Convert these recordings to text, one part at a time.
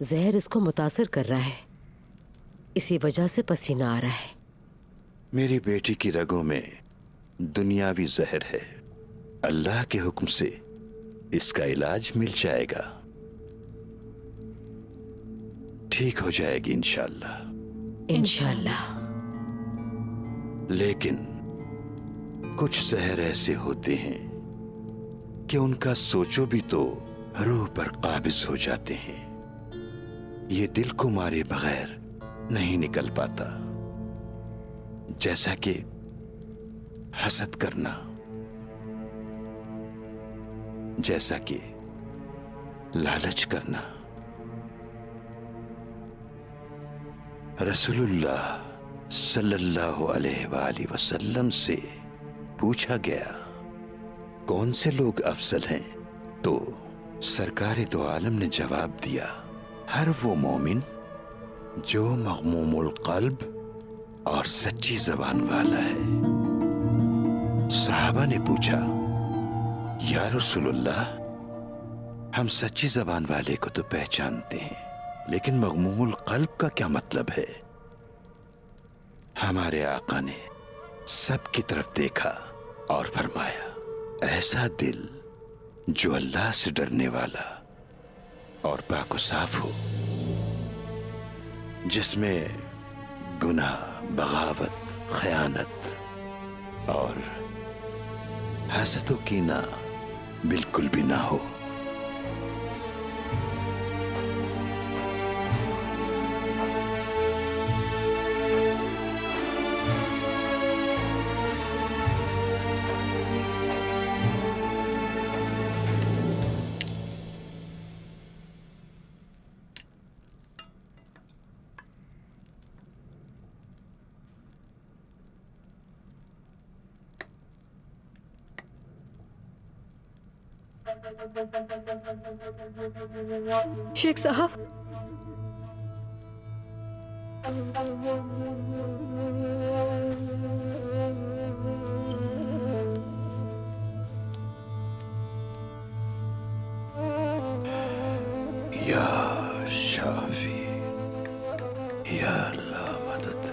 زہر اس کو متاثر کر رہا ہے، اسی وجہ سے پسینہ آ رہا ہے۔ میری بیٹی کی رگوں میں دنیاوی زہر ہے، اللہ کے حکم سے اس کا علاج مل جائے گا، ٹھیک ہو جائے گی انشاءاللہ۔ انشاءاللہ۔ لیکن کچھ زہر ایسے ہوتے ہیں کہ ان کا سوچو بھی تو روح پر قابض ہو جاتے ہیں، یہ دل کو مارے بغیر نہیں نکل پاتا، جیسا کہ حسد کرنا، جیسا کہ لالچ کرنا۔ رسول اللہ صلی اللہ علیہ وآلہ وسلم سے پوچھا گیا کون سے لوگ افضل ہیں، تو سرکار دو عالم نے جواب دیا، ہر وہ مومن جو مغموم القلب اور سچی زبان والا ہے۔ صحابہ نے پوچھا، یا رسول اللہ، ہم سچی زبان والے کو تو پہچانتے ہیں، لیکن مغموم القلب کا کیا مطلب ہے؟ ہمارے آقا نے سب کی طرف دیکھا اور فرمایا، ایسا دل جو اللہ سے ڈرنے والا اور پاک و صاف ہو، جس میں گناہ، بغاوت، خیانت اور حسد و کینہ بالکل بھی نہ ہو۔ شیخ صاحب، یا شافی، یا اللہ مدد،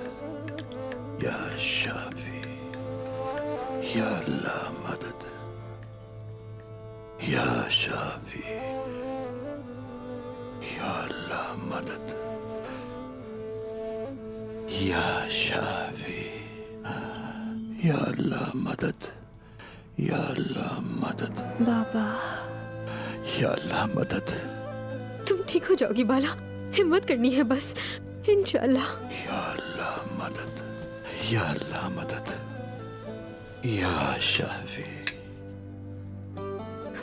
یا شافی، یا اللہ مدد، یا شافی، یا اللہ مدد، یا شافی، یا اللہ مدد، یا اللہ مدد، بابا یا اللہ مدد، تم ٹھیک ہو جاؤ گی بالا، ہمت کرنی ہے بس، انشاءاللہ۔ یا اللہ مدد، یا اللہ مدد، یا شافی،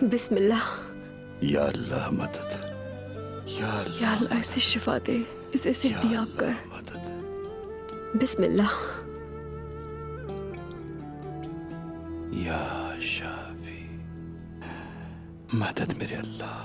بسم اللہ۔ یا اللہ مدد، یا یا اللہ اسے شفا دے، اسے صحتیاب کر۔ مدد، بسم اللہ۔ یا شافی، مدد میرے اللہ۔